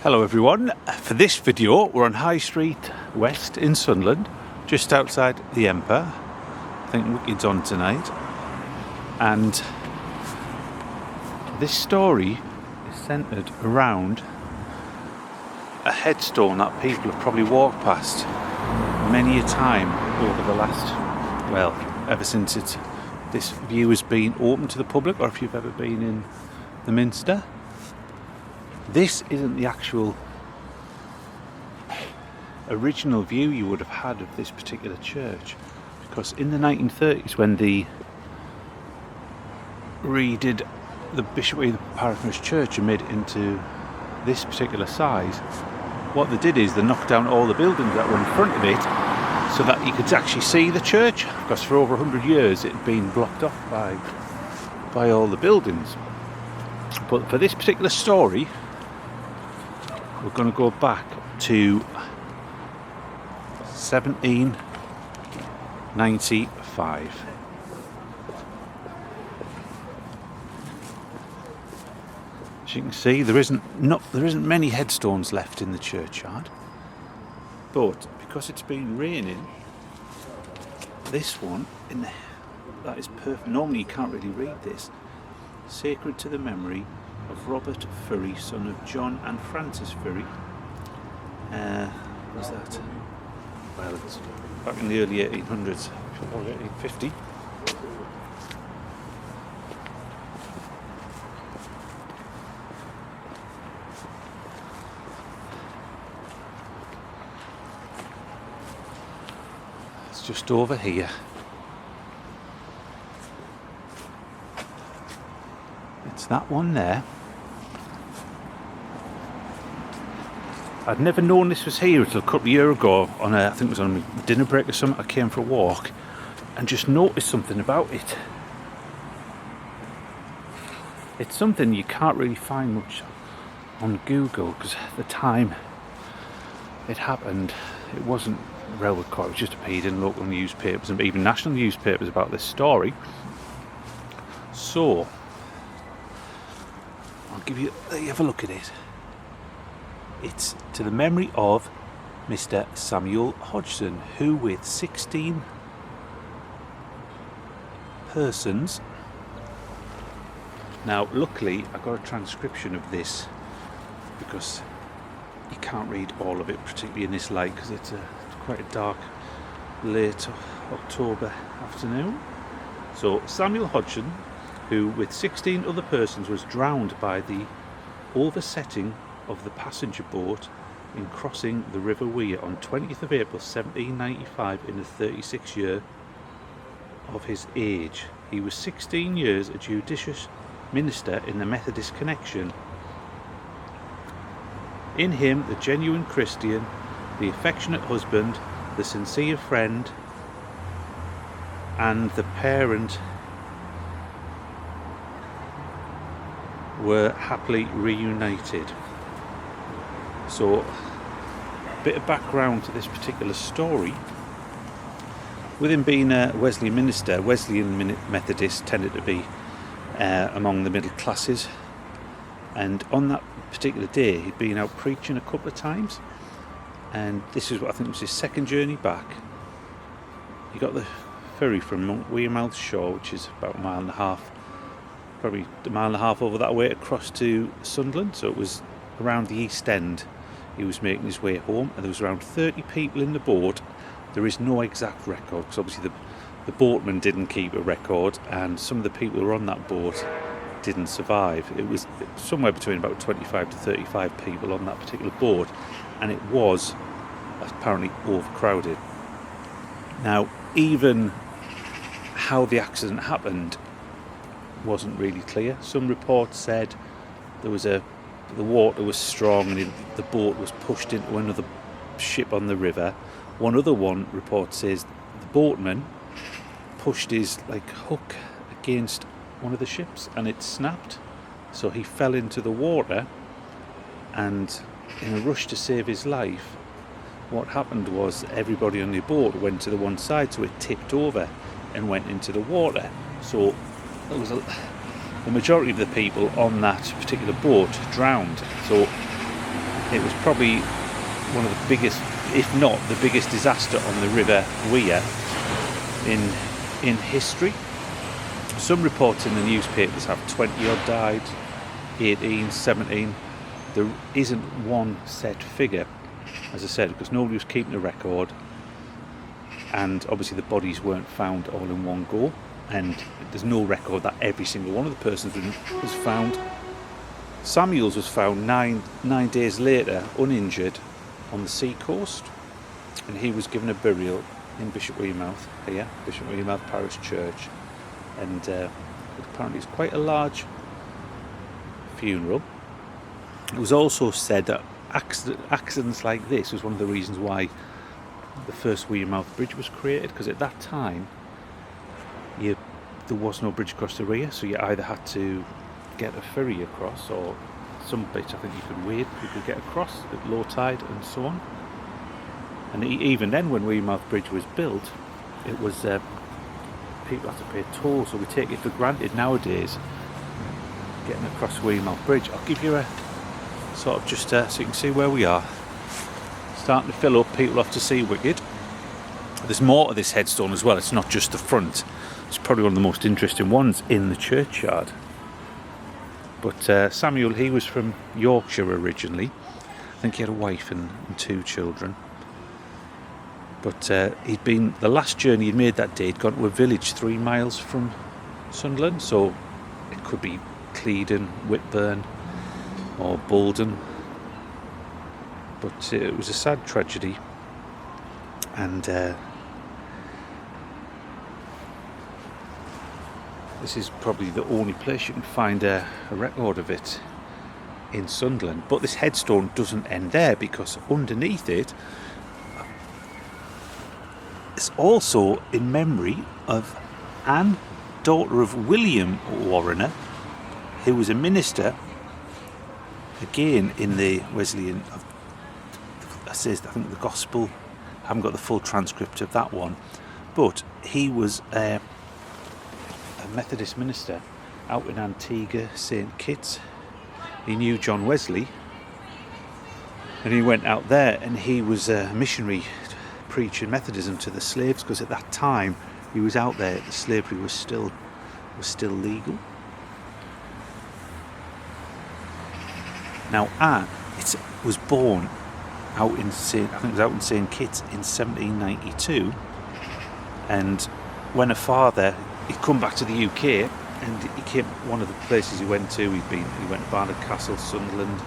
Hello everyone, for this video we're on High Street West in Sunderland, just outside the Empire. I think Wicked's on tonight, and this story is centred around a headstone that people have probably walked past many a time over the last, well, ever since this view has been open to the public, or if you've ever been in the Minster. This isn't the actual original view you would have had of this particular church, because in the 1930s, when they redid the Bishop of Parishioners Church and made it into this particular size, what they did is they knocked down all the buildings that were in front of it so that you could actually see the church, because for over 100 years it had been blocked off by all the buildings. But for this particular story, we're going to go back to 1795. As you can see, there isn't many headstones left in the churchyard, but because it's been raining, this one that is perfect. Normally you can't really read this. Sacred to the memory of Robert Ferry, son of John and Francis Ferry. Was that? Well, it's back in the early 1800s, or 1850. It's just over here. It's that one there. I'd never known this was here until a couple of years ago. I think it was on a dinner break or something. I came for a walk and just noticed something about it. It's something you can't really find much on Google, because at the time it happened, it wasn't railway court, it just appeared in local newspapers and even national newspapers about this story. So I'll let you have a look at it. It's to the memory of Mr. Samuel Hodgson, who with 16 persons. Now luckily I got a transcription of this, because you can't read all of it, particularly in this light, because it's quite a dark late October afternoon. So Samuel Hodgson, who with 16 other persons was drowned by the oversetting of the passenger boat in crossing the River Wear on 20th of April 1795 in the 36th year of his age. He was 16 years a judicious minister in the Methodist connection. In him the genuine Christian, the affectionate husband, the sincere friend, and the parent were happily reunited. So, a bit of background to this particular story. With him being a Wesleyan minister, Wesleyan Methodist tended to be among the middle classes, and on that particular day he'd been out preaching a couple of times, and this is what I think was his second journey back. He got the ferry from Monkwearmouth Shore, which is about a mile and a half, probably a mile and a half over that way, across to Sunderland. So it was around the East End he was making his way home, and there was around 30 people in the boat. There is no exact record, because obviously the boatman didn't keep a record, and some of the people who were on that boat didn't survive. It was somewhere between about 25 to 35 people on that particular boat, and it was apparently overcrowded. Now, even how the accident happened wasn't really clear. Some reports said the water was strong and the boat was pushed into another ship on the river. One report says the boatman pushed his hook against one of the ships and it snapped, so he fell into the water, and in a rush to save his life, what happened was everybody on the boat went to the one side, so it tipped over and went into the water. So there was the majority of the people on that particular boat drowned. So it was probably one of the biggest, if not the biggest disaster on the River Wear in history. Some reports in the newspapers have 20 odd died, 18, 17. There isn't one set figure, as I said, because nobody was keeping a record, and obviously the bodies weren't found all in one go, and there's no record that every single one of the persons was found. Samuel's was found nine days later, uninjured, on the sea coast, and he was given a burial in Bishop Wearmouth Parish Church, and apparently it's quite a large funeral. It was also said that accidents like this was one of the reasons why the first Wearmouth Bridge was created, because at that time there was no bridge across the Wear, so you either had to get a ferry across, or some bits I think you could wade, you could get across at low tide and so on. And even then, when Wearmouth Bridge was built, it was people had to pay toll, so we take it for granted nowadays getting across Wearmouth Bridge. I'll give you a sort of just so you can see where we are. Starting to fill up, people off to see Wicked. There's more to this headstone as well, it's not just the front. It's probably one of the most interesting ones in the churchyard. But Samuel, he was from Yorkshire originally. I think he had a wife and 2 children. But he'd been, the last journey he'd made that day, he'd gone to a village 3 miles from Sunderland, so it could be Cleedon, Whitburn or Bolden. But it was a sad tragedy, and this is probably the only place you can find a record of it in Sunderland. But this headstone doesn't end there, because underneath it it's also in memory of Anne, daughter of William Warrener, who was a minister again in the Wesleyan, I think the Gospel, I haven't got the full transcript of that one, but he was a Methodist minister out in Antigua, St. Kitts. He knew John Wesley, and he went out there, and he was a missionary preaching Methodism to the slaves, because at that time he was out there, the slavery was still legal. Now Anne was born out in St. Kitts in 1792, and when her father, he'd come back to the UK, and he came, one of the places he went to, he went to Barnard Castle, Sunderland,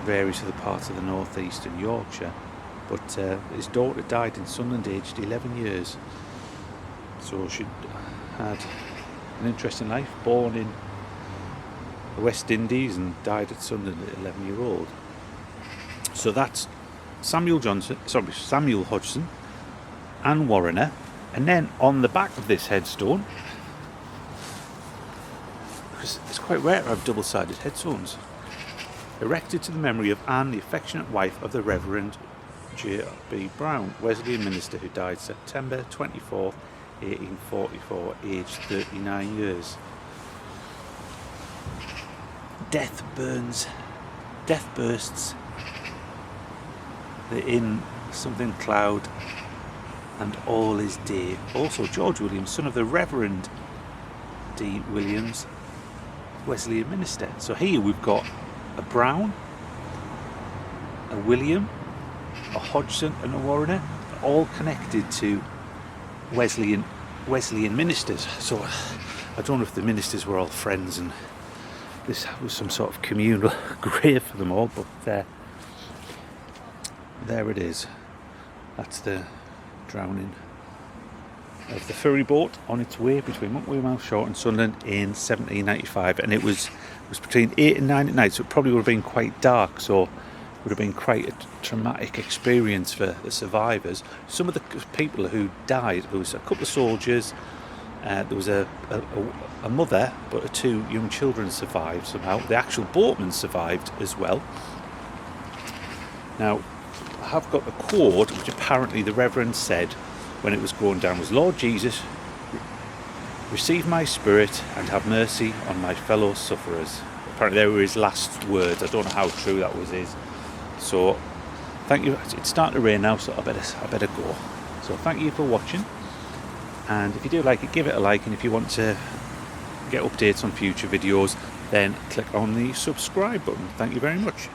various other parts of the northeast and Yorkshire, but his daughter died in Sunderland aged 11 years, so she had an interesting life, born in the West Indies and died at Sunderland at 11-year-old. So that's Samuel Hodgson, Anne Warrener, and then on the back of this headstone, because it's quite rare to have double-sided headstones, erected to the memory of Anne, the affectionate wife of the Reverend J.B. Brown, Wesleyan minister, who died September 24, 1844, aged 39 years. Death bursts, the in something cloud, and all is day. Also George Williams, son of the Reverend D. Williams, Wesleyan minister. So here we've got a Brown, a William, a Hodgson and a Warrener, all connected to Wesleyan ministers. So I don't know if the ministers were all friends and this was some sort of communal grave for them all, but there it is. That's the drowning of the ferryboat on its way between Monkwearmouth Shore and Sunderland in 1795, and it was between 8 and 9 at night, so it probably would have been quite dark, so it would have been quite a traumatic experience for the survivors. Some of the people who died, there was a couple of soldiers, there was a mother, but her 2 young children survived somehow. The actual boatman survived as well. Now, I have got the quote, which apparently the Reverend said when it was going down, was, "Lord Jesus, receive my spirit and have mercy on my fellow sufferers." apparently they were his last words. I don't know how true that was his. So thank you. It's starting to rain now, so I better go. So thank you for watching, and if you do like it, give it a like, and if you want to get updates on future videos, then click on the subscribe button. Thank you very much.